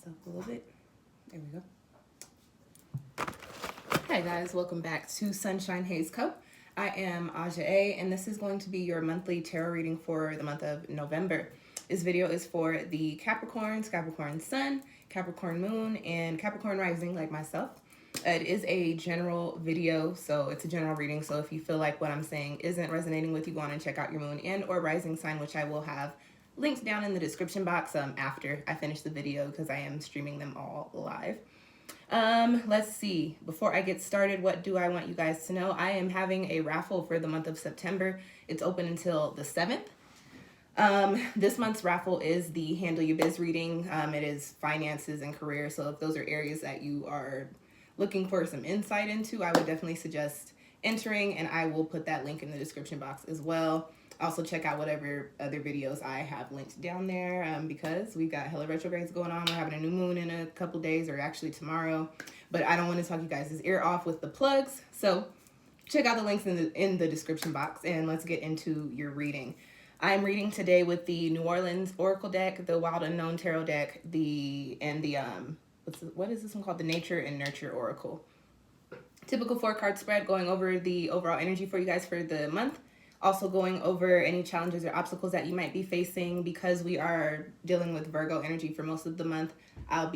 myself a little bit. There we go. Hi guys, welcome back to SunshinehazeCo. I am Aja A, and this is going to be your monthly tarot reading for the month of November. This video is for the Capricorns, Capricorn Sun, Capricorn Moon, and Capricorn Rising like myself. It is a general video, so it's a general reading, so if you feel like what I'm saying isn't resonating with you, go on and check out your moon and or rising sign, which I will have links down in the description box after I finish the video because I am streaming them all live. Let's see. Before I get started, what do I want you guys to know? I am having a raffle for the month of September. It's open until the 7th. This month's raffle is the Handle Your Biz reading. It is finances and career. So if those are areas that you are looking for some insight into, I would definitely suggest entering, and I will put that link in the description box as well. Also check out whatever other videos I have linked down there because we've got hella retrogrades going on. We're having a new moon in a couple days, or actually tomorrow, but I don't want to talk you guys' ear off with the plugs. So check out the links in the description box, and let's get into your reading. I'm reading today with the New Orleans Oracle deck, the Wild Unknown Tarot deck, what is this one called? The Nature and Nurture Oracle. Typical 4-card spread, going over the overall energy for you guys for the month. Also going over any challenges or obstacles that you might be facing. Because we are dealing with Virgo energy for most of the month, I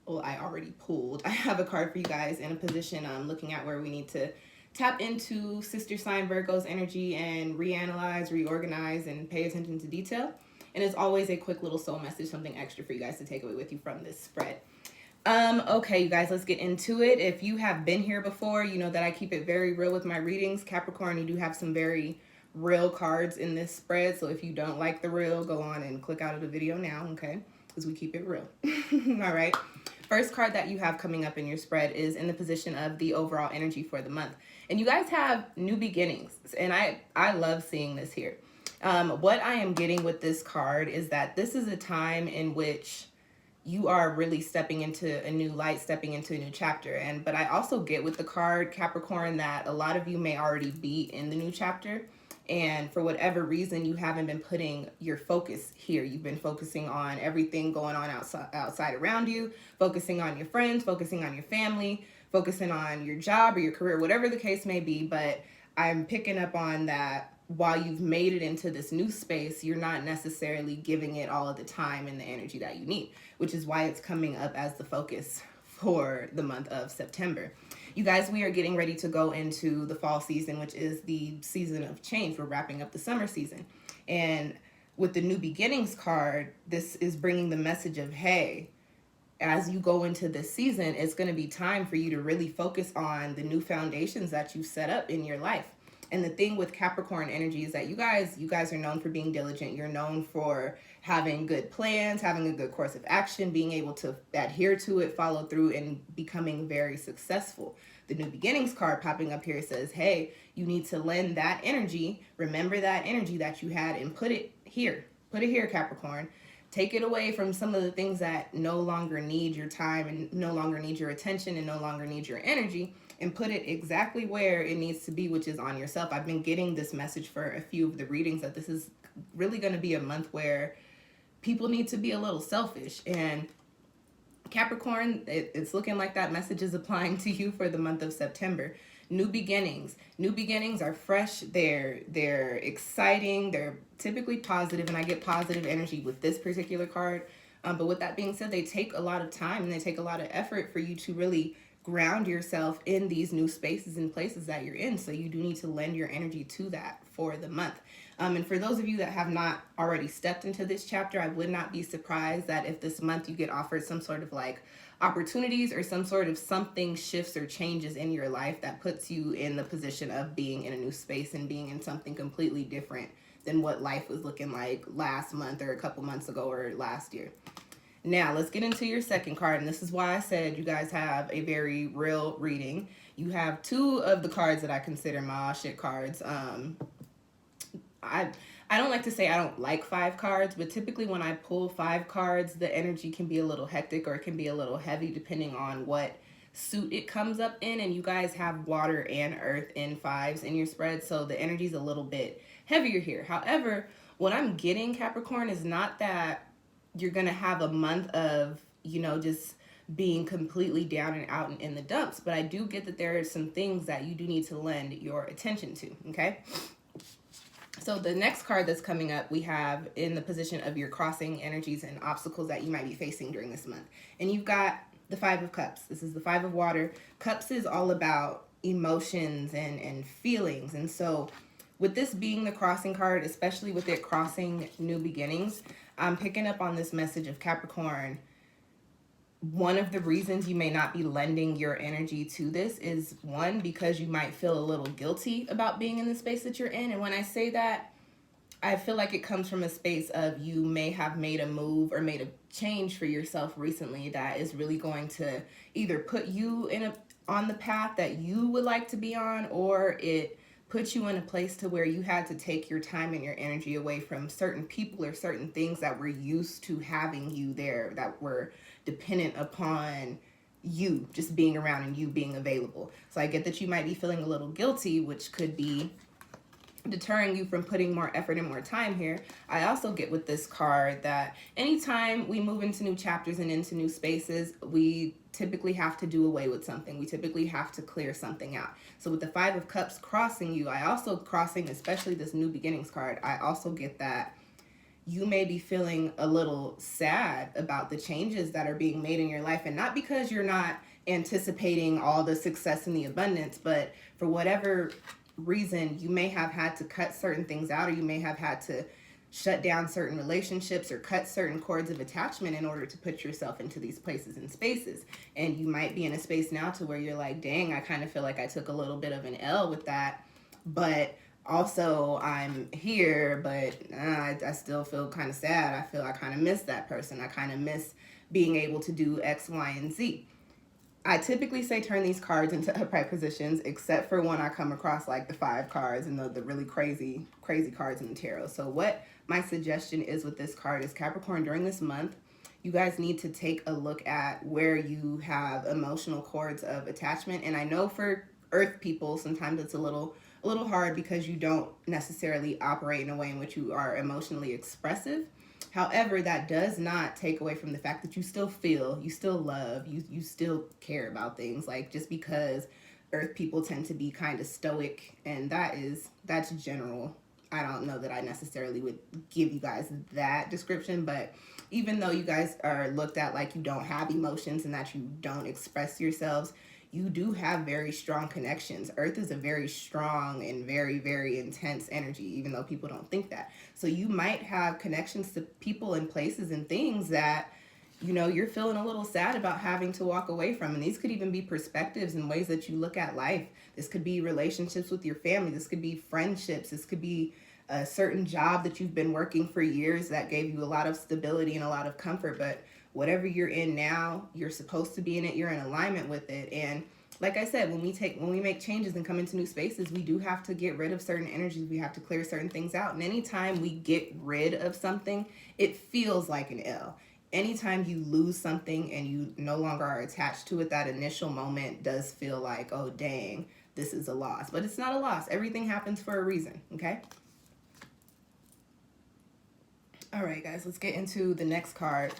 already pulled. I have a card for you guys in a position looking at where we need to tap into sister sign Virgo's energy and reanalyze, reorganize, and pay attention to detail. And it's always a quick little soul message, something extra for you guys to take away with you from this spread. Okay, you guys, let's get into it. If you have been here before, you know that I keep it very real with my readings. Capricorn, you do have some very real cards in this spread. So if you don't like the real, go on and click out of the video now, okay? Because we keep it real. All right. First card that you have coming up in your spread is in the position of the overall energy for the month. And you guys have new beginnings. And I love seeing this here. What I am getting with this card is that this is a time in which you are really stepping into a new light, stepping into a new chapter. But I also get with the card Capricorn that a lot of you may already be in the new chapter. And for whatever reason, you haven't been putting your focus here. You've been focusing on everything going on outside around you, focusing on your friends, focusing on your family, focusing on your job or your career, whatever the case may be. But I'm picking up on that while you've made it into this new space, you're not necessarily giving it all of the time and the energy that you need, which is why it's coming up as the focus for the month of September. You guys, we are getting ready to go into the fall season, which is the season of change. We're wrapping up the summer season. And with the new beginnings card, this is bringing the message of, hey, as you go into this season, it's going to be time for you to really focus on the new foundations that you set up in your life. And the thing with Capricorn energy is that you guys are known for being diligent. You're known for having good plans, having a good course of action, being able to adhere to it, follow through, and becoming very successful. The new beginnings card popping up here says, hey, you need to lend that energy, remember that energy that you had, and put it here. Put it here, Capricorn. Take it away from some of the things that no longer need your time and no longer need your attention and no longer need your energy, and put it exactly where it needs to be, which is on yourself. I've been getting this message for a few of the readings that this is really going to be a month where people need to be a little selfish. And Capricorn, it's looking like that message is applying to you for the month of September. New beginnings. New beginnings are fresh. They're exciting. They're typically positive, and I get positive energy with this particular card. But with that being said, they take a lot of time and they take a lot of effort for you to really ground yourself in these new spaces and places that you're in. So you do need to lend your energy to that for the month. And for those of you that have not already stepped into this chapter, I would not be surprised that if this month you get offered some sort of like opportunities or some sort of something shifts or changes in your life that puts you in the position of being in a new space and being in something completely different than what life was looking like last month or a couple months ago or last year. Now, let's get into your second card, and this is why I said you guys have a very real reading. You have two of the cards that I consider my shit cards. I don't like to say I don't like 5 cards, but typically when I pull 5 cards, the energy can be a little hectic or it can be a little heavy depending on what suit it comes up in, and you guys have water and earth in 5s in your spread, so the energy is a little bit heavier here. However, what I'm getting, Capricorn, is not that you're going to have a month of you know, just being completely down and out and in the dumps. But I do get that there are some things that you do need to lend your attention to, okay? So the next card that's coming up, we have in the position of your crossing energies and obstacles that you might be facing during this month. And you've got the Five of Cups. This is the Five of Water. Cups is all about emotions and feelings. And so with this being the crossing card, especially with it crossing new beginnings, I'm picking up on this message of Capricorn. One of the reasons you may not be lending your energy to this is, one, because you might feel a little guilty about being in the space that you're in. And when I say that, I feel like it comes from a space of you may have made a move or made a change for yourself recently that is really going to either put you on the path that you would like to be on, or it puts you in a place to where you had to take your time and your energy away from certain people or certain things that were used to having you there, that were dependent upon you just being around and you being available. So I get that you might be feeling a little guilty, which could be deterring you from putting more effort and more time here. I also get with this card that anytime we move into new chapters and into new spaces, we typically have to do away with something. We typically have to clear something out. So with the Five of Cups crossing you, I also crossing, especially this new beginnings card, I also get that you may be feeling a little sad about the changes that are being made in your life. And not because you're not anticipating all the success and the abundance, but for whatever reason, you may have had to cut certain things out, or you may have had to shut down certain relationships or cut certain cords of attachment in order to put yourself into these places and spaces. And you might be in a space now to where you're like, dang, I kind of feel like I took a little bit of an L with that, but also I'm here, but I still feel kind of sad. I feel I kind of miss that person. I kind of miss being able to do X, Y, and Z. I typically say turn these cards into upright positions, except for when I come across like the 5 cards and the really crazy cards in the tarot. So what my suggestion is with this card is, Capricorn, during this month, you guys need to take a look at where you have emotional cords of attachment. And I know for Earth people, sometimes it's a little hard because you don't necessarily operate in a way in which you are emotionally expressive. However, that does not take away from the fact that you still feel, you still love, you still care about things. Like, just because Earth people tend to be kind of stoic, and that's general. I don't know that I necessarily would give you guys that description, but even though you guys are looked at like you don't have emotions and that you don't express yourselves, you do have very strong connections. Earth is a very strong and very, very intense energy, even though people don't think that. So you might have connections to people and places and things that, you know, you're feeling a little sad about having to walk away from. And these could even be perspectives and ways that you look at life. This could be relationships with your family. This could be friendships. This could be a certain job that you've been working for years that gave you a lot of stability and a lot of comfort. But whatever you're in now, you're supposed to be in it. You're in alignment with it. And like I said, when we make changes and come into new spaces, we do have to get rid of certain energies. We have to clear certain things out. And anytime we get rid of something, it feels like an L. Anytime you lose something and you no longer are attached to it, that initial moment does feel like, oh, dang, this is a loss. But it's not a loss. Everything happens for a reason, okay? All right, guys, let's get into the next card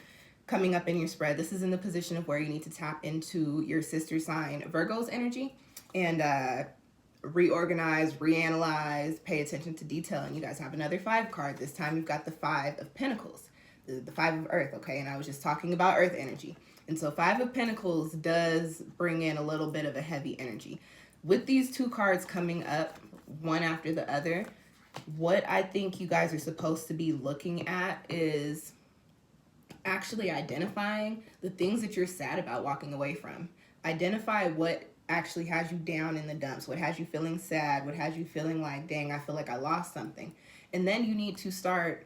coming up in your spread. This is in the position of where you need to tap into your sister sign Virgo's energy and reorganize, reanalyze, pay attention to detail. And you guys have another 5 card. This time you've got the 5 of Pentacles, the 5 of Earth, okay? And I was just talking about Earth energy. And so 5 of Pentacles does bring in a little bit of a heavy energy. With these 2 cards coming up, one after the other, what I think you guys are supposed to be looking at is actually identifying the things that you're sad about walking away from. Identify what actually has you down in the dumps, what has you feeling sad, what has you feeling like, dang, I feel like I lost something. And then you need to start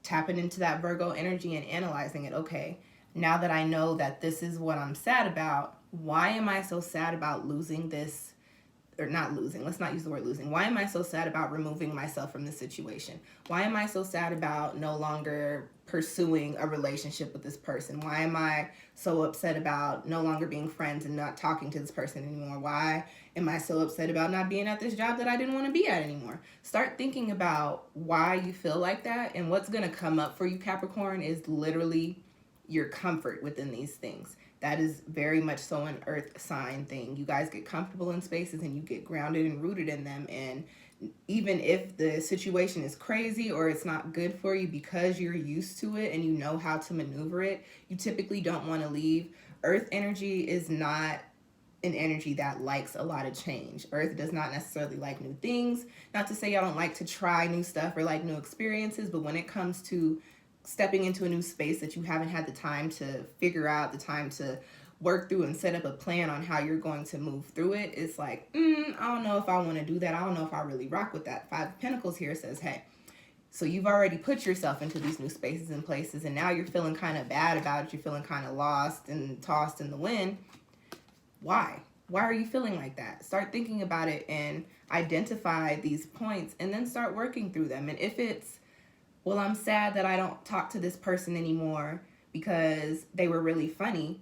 tapping into that Virgo energy and analyzing it. Okay, now that I know that this is what I'm sad about, why am I so sad about losing this? Or not losing, let's not use the word losing. Why am I so sad about removing myself from this situation? Why am I so sad about no longer pursuing a relationship with this person? Why am I so upset about no longer being friends and not talking to this person anymore? Why am I so upset about not being at this job that I didn't want to be at anymore? Start thinking about why you feel like that, and what's going to come up for you, Capricorn, is literally your comfort within these things. That is very much so an earth sign thing. You guys get comfortable in spaces and you get grounded and rooted in them. And even if the situation is crazy or it's not good for you, because you're used to it and you know how to maneuver it, you typically don't want to leave. Earth energy is not an energy that likes a lot of change. Earth does not necessarily like new things. Not to say y'all don't like to try new stuff or like new experiences, but when it comes to stepping into a new space that you haven't had the time to figure out, the time to work through and set up a plan on how you're going to move through it, it's like, I don't know if I want to do that. I don't know if I really rock with that. Five of Pentacles here says, hey, so you've already put yourself into these new spaces and places, and now you're feeling kind of bad about it. You're feeling kind of lost and tossed in the wind. Why? Why are you feeling like that? Start thinking about it and identify these points and then start working through them. And if it's, well, I'm sad that I don't talk to this person anymore because they were really funny.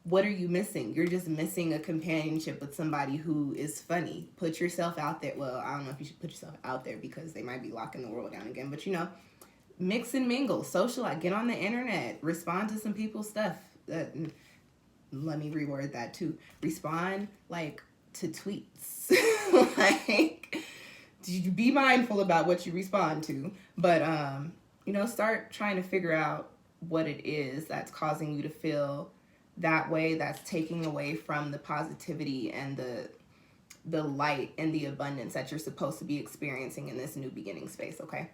What are you missing? You're just missing a companionship with somebody who is funny. Put yourself out there. Well, I don't know if you should put yourself out there because they might be locking the world down again. But, you know, mix and mingle, socialize, get on the internet, respond to some people's stuff. Let me reword that too. Respond like to tweets. Like, be mindful about what you respond to. But, you know, start trying to figure out what it is that's causing you to feel that way, that's taking away from the positivity and the light and the abundance that you're supposed to be experiencing in this new beginning space, okay?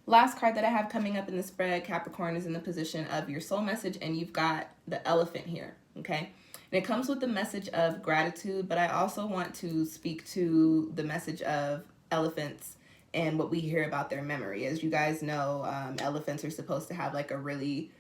Last card that I have coming up in the spread, Capricorn, is in the position of your soul message, and you've got the elephant here, okay? And it comes with the message of gratitude, but I also want to speak to the message of elephants and what we hear about their memory. As you guys know, elephants are supposed to have like a really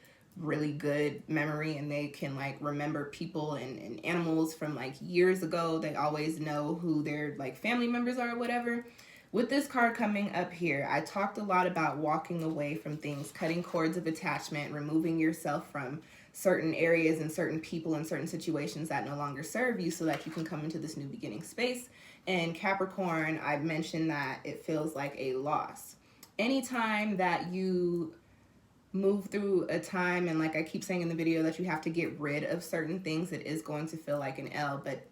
good memory, and they can like remember people and animals from like years ago. They always know who their like family members are or whatever. With this card coming up here, I talked a lot about walking away from things, cutting cords of attachment, removing yourself from certain areas and certain people and certain situations that no longer serve you so that you can come into this new beginning space. And Capricorn, I mentioned that it feels like a loss. Anytime that you move through a time, and like I keep saying in the video, that you have to get rid of certain things, it is going to feel like an L, but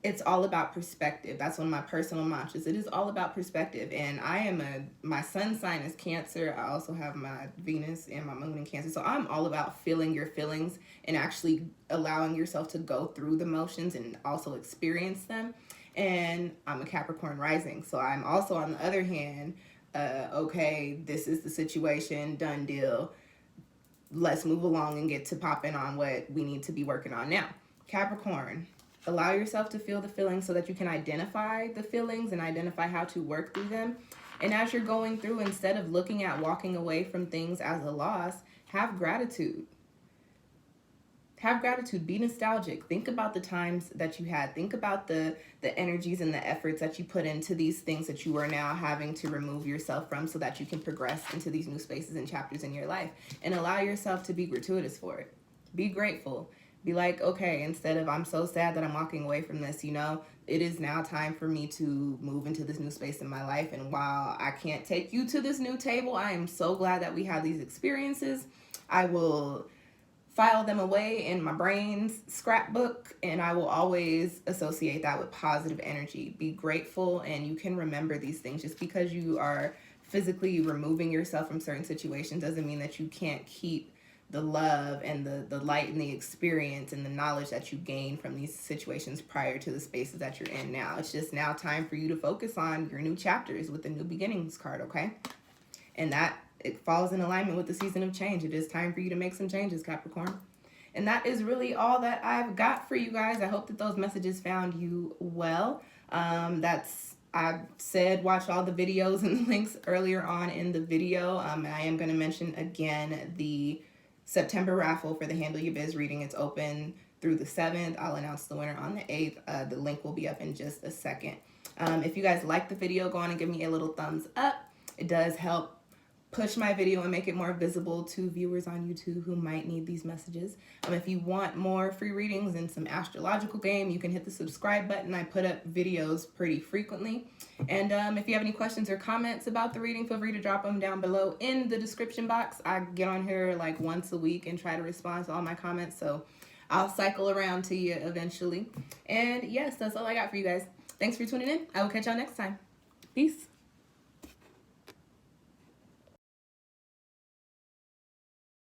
it's all about perspective. That's one of my personal mantras. It is all about perspective. And my sun sign is Cancer. I also have my Venus and my moon in Cancer. So I'm all about feeling your feelings and actually allowing yourself to go through the motions and also experience them. And I'm a Capricorn rising. So I'm also, on the other hand, okay, this is the situation, done deal. Let's move along and get to popping on what we need to be working on now. Capricorn, allow yourself to feel the feelings so that you can identify the feelings and identify how to work through them. And as you're going through, instead of looking at walking away from things as a loss, have gratitude. Have gratitude. Be nostalgic. Think about the times that you had. Think about the energies and the efforts that you put into these things that you are now having to remove yourself from so that you can progress into these new spaces and chapters in your life. And allow yourself to be gratuitous for it. Be grateful. Be like, okay, instead of I'm so sad that I'm walking away from this, you know, it is now time for me to move into this new space in my life. And while I can't take you to this new table, I am so glad that we have these experiences. I will file them away in my brain's scrapbook, and I will always associate that with positive energy. Be grateful, and you can remember these things. Just because you are physically removing yourself from certain situations doesn't mean that you can't keep the love and the light and the experience and the knowledge that you gain from these situations prior to the spaces that you're in now. It's just now time for you to focus on your new chapters with the new beginnings card, okay? And that it falls in alignment with the season of change. It is time for you to make some changes, Capricorn. And that is really all that I've got for you guys. I hope that those messages found you well. I've said watch all the videos and the links earlier on in the video. And I am going to mention again the September raffle for the Handle Your Biz reading. It's open through the 7th. I'll announce the winner on the 8th. The link will be up in just a second. If you guys like the video, go on and give me a little thumbs up. It does help push my video and make it more visible to viewers on YouTube who might need these messages. If you want more free readings and some astrological game, you can hit the subscribe button. I put up videos pretty frequently. And if you have any questions or comments about the reading, feel free to drop them down below in the description box. I get on here like once a week and try to respond to all my comments, so I'll cycle around to you eventually. And yes, that's all I got for you guys. Thanks for tuning in. I will catch y'all next time. Peace.